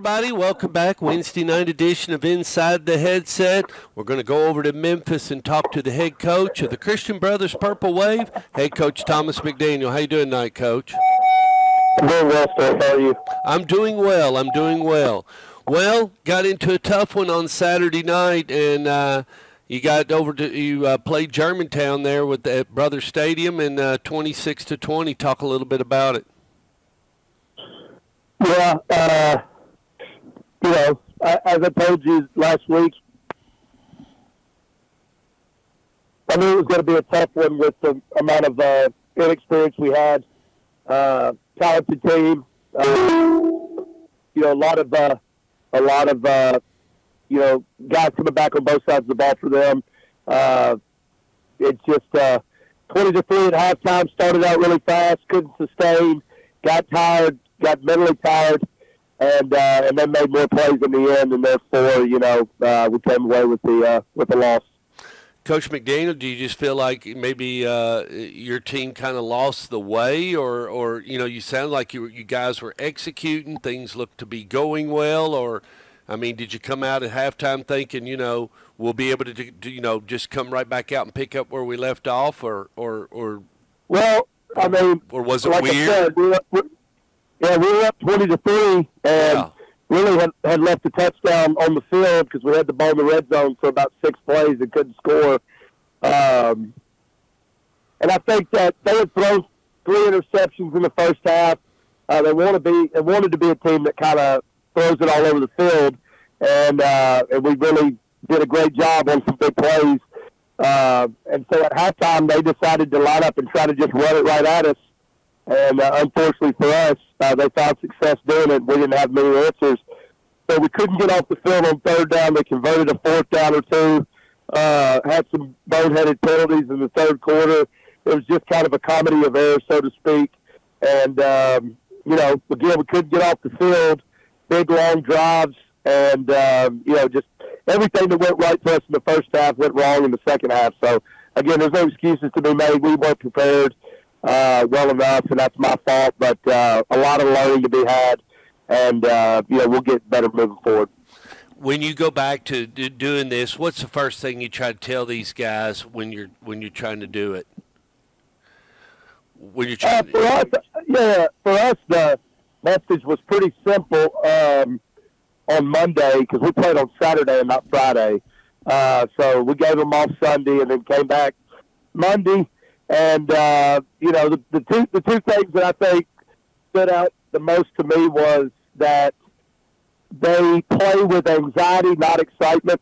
everybody. Welcome back. Wednesday night edition of Inside the Headset. We're going to go over to Memphis and talk to the head coach of the Christian Brothers Purple Wave, head coach Thomas McDaniel. How you doing tonight, Coach? I'm doing well, sir. How are you? I'm doing well. Well, got into a tough one on Saturday night, and you played Germantown there at Brothers Stadium, and 26-20. Talk a little bit about it. Yeah, as I told you last week, I knew it was going to be a tough one with the amount of inexperience we had. Talented team, a lot of guys coming back on both sides of the ball for them. It's just 20-3 at halftime. Started out really fast, couldn't sustain, got tired, got mentally tired, and then made more plays in the end, and therefore, we came away with the loss. Coach McDaniel, do you just feel like maybe your team kind of lost the way, or you sound like you guys were executing, things looked to be going well, or did you come out at halftime thinking we'll be able to just come right back out and pick up where we left off, or well, or was it like weird? I said, we were up 20-3, and really had left a touchdown on the field because we had the ball in the red zone for about 6 plays and couldn't score. And I think that they had thrown 3 interceptions in the first half. They wanted to be a team that kind of throws it all over the field, and we really did a great job on some big plays. And so at halftime, they decided to line up and try to just run it right at us. And unfortunately for us, they found success doing it. We didn't have many answers. So we couldn't get off the field on third down. They converted a fourth down or two, had some boneheaded penalties in the third quarter. It was just kind of a comedy of errors, so to speak. And, again, we couldn't get off the field, big, long drives, and, just everything that went right for us in the first half went wrong in the second half. So, again, there's no excuses to be made. We weren't prepared well enough, and that's my fault, but a lot of learning to be had, and we'll get better moving forward. When you go back to doing this, what's the first thing you try to tell these guys when you're trying to do it? When you're trying for us, the message was pretty simple on Monday because we played on Saturday and not Friday. So we gave them off Sunday and then came back Monday. And, the two things that I think stood out the most to me was that they play with anxiety, not excitement.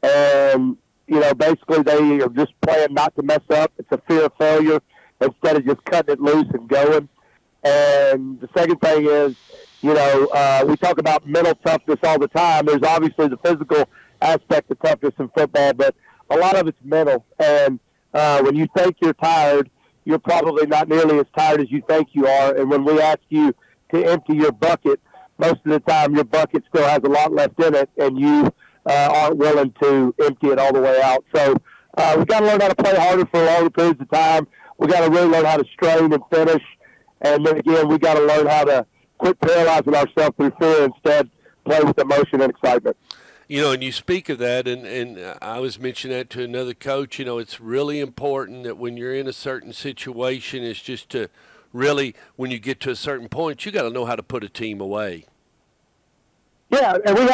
And, basically they are just playing not to mess up. It's a fear of failure instead of just cutting it loose and going. And the second thing is, we talk about mental toughness all the time. There's obviously the physical aspect of toughness in football, but a lot of it's mental. And when you think you're tired, you're probably not nearly as tired as you think you are. And when we ask you to empty your bucket, most of the time your bucket still has a lot left in it, and you aren't willing to empty it all the way out. So we've got to learn how to play harder for longer periods of time. We've got to really learn how to strain and finish. And then again, we've got to learn how to quit paralyzing ourselves through fear, instead play with emotion and excitement. And you speak of that, and I was mentioning that to another coach, it's really important that when you're in a certain situation, it's just to really, when you get to a certain point, you got to know how to put a team away. Yeah, and we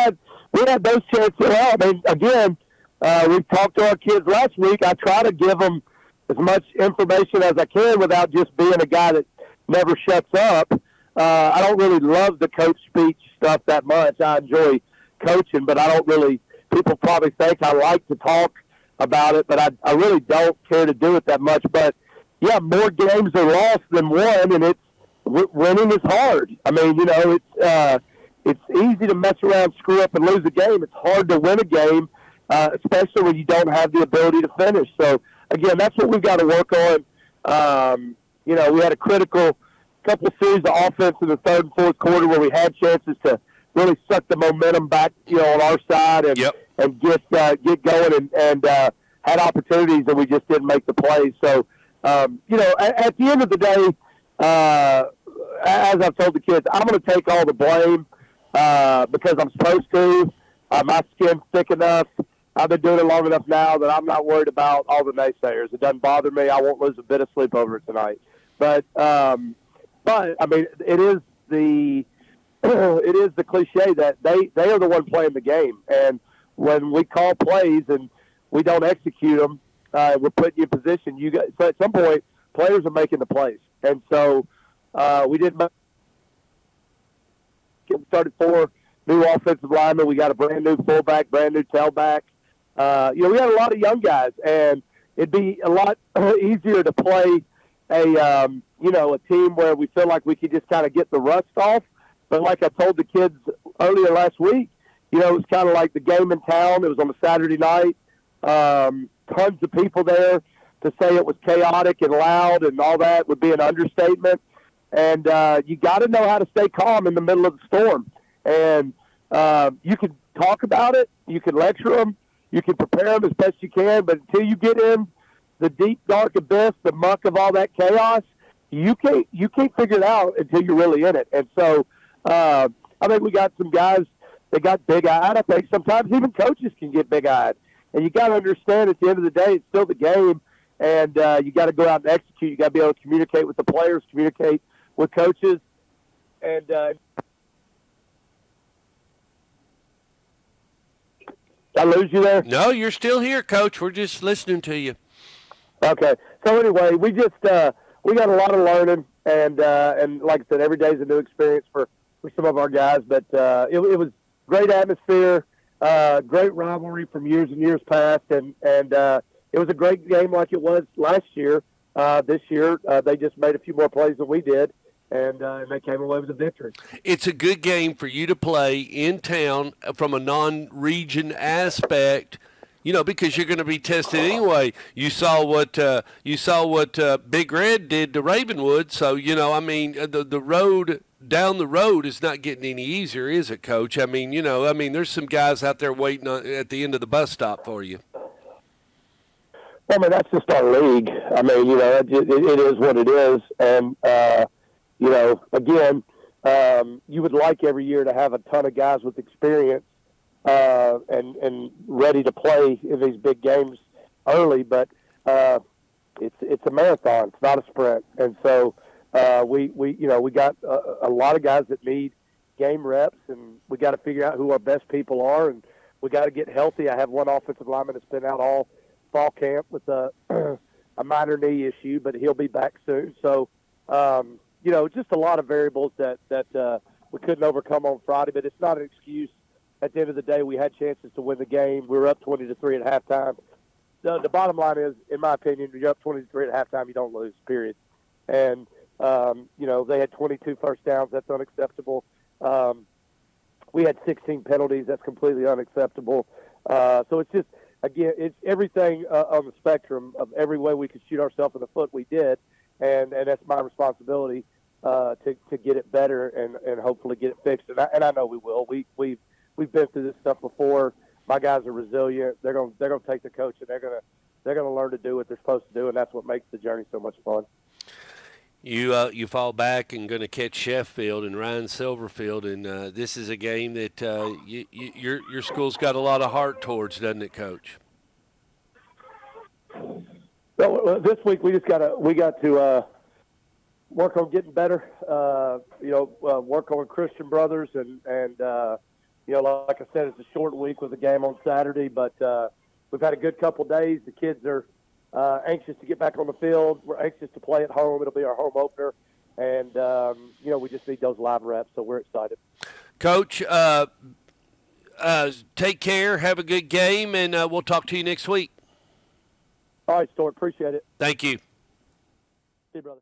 had those chances. Well, again, we talked to our kids last week. I try to give them as much information as I can without just being a guy that never shuts up. I don't really love the coach speech stuff that much. I enjoy coaching, but I don't really, people probably think I like to talk about it, but I really don't care to do it that much. But yeah, more games are lost than won, and winning is hard. It's easy to mess around, screw up, and lose a game. It's hard to win a game, especially when you don't have the ability to finish. So again, that's what we've got to work on. We had a critical couple series of offense in the third and fourth quarter where we had chances to really suck the momentum back, on our side and get going and had opportunities, and we just didn't make the plays. So, at the end of the day, as I've told the kids, I'm going to take all the blame because I'm supposed to. My skin's thick enough. I've been doing it long enough now that I'm not worried about all the naysayers. It doesn't bother me. I won't lose a bit of sleep over it tonight. But I mean, it is the it is the cliche that they are the one playing the game, and when we call plays and we don't execute them, we're putting you in position. So at some point, players are making the plays, and so we did. We started 4 new offensive linemen. We got a brand new fullback, brand new tailback. We had a lot of young guys, and it'd be a lot easier to play a team where we feel like we could just kind of get the rust off. But like I told the kids earlier last week, it was kind of like the game in town. It was on a Saturday night. Tons of people there. To say it was chaotic and loud and all that would be an understatement. And you got to know how to stay calm in the middle of the storm. And you can talk about it. You can lecture them. You can prepare them as best you can. But until you get in the deep, dark abyss, the muck of all that chaos, you can't figure it out until you're really in it. And so I think we got some guys that got big-eyed. I think sometimes even coaches can get big-eyed. And you got to understand at the end of the day, it's still the game. And you got to go out and execute. You got to be able to communicate with the players, communicate with coaches. And did I lose you there? No, you're still here, Coach. We're just listening to you. Okay. So anyway, we just we got a lot of learning, and like I said, every day is a new experience for some of our guys. But it was great atmosphere, great rivalry from years and years past, and it was a great game like it was last year. This year, they just made a few more plays than we did, and they came away with a victory. It's a good game for you to play in town from a non-region aspect, because you're going to be tested anyway. You saw what Big Red did to Ravenwood, so the road down the road is not getting any easier, is it, Coach? I mean, there's some guys out there waiting at the end of the bus stop for you. Well, I mean, that's just our league. I mean, it is what it is. And, again, you would like every year to have a ton of guys with experience and ready to play in these big games early. But it's a marathon. It's not a sprint. And so we got a lot of guys that need game reps, and we got to figure out who our best people are, and we got to get healthy. I have one offensive lineman that's been out all fall camp with a minor knee issue, but he'll be back soon. So, just a lot of variables that we couldn't overcome on Friday, but it's not an excuse. At the end of the day, we had chances to win the game. We were up 20-3 at halftime. The bottom line is, in my opinion, when you're up 20-3 at halftime, you don't lose, period. And, they had 22 first downs. That's unacceptable. We had 16 penalties. That's completely unacceptable. So it's just, again, it's everything on the spectrum of every way we could shoot ourselves in the foot, we did, and that's my responsibility to get it better and hopefully get it fixed. And I know we will. We've been through this stuff before. My guys are resilient. They're gonna take the coach, and they're gonna learn to do what they're supposed to do, and that's what makes the journey so much fun. You fall back and going to catch Sheffield and Ryan Silverfield, and this is a game that your school's got a lot of heart towards, doesn't it, Coach? Well, this week we got to work on getting better. Work on Christian Brothers, and like I said, it's a short week with a game on Saturday, but we've had a good couple days. The kids are anxious to get back on the field. We're anxious to play at home. It'll be our home opener. And, we just need those live reps, so we're excited. Coach, take care. Have a good game, and we'll talk to you next week. All right, Stuart. Appreciate it. Thank you. See you, brother.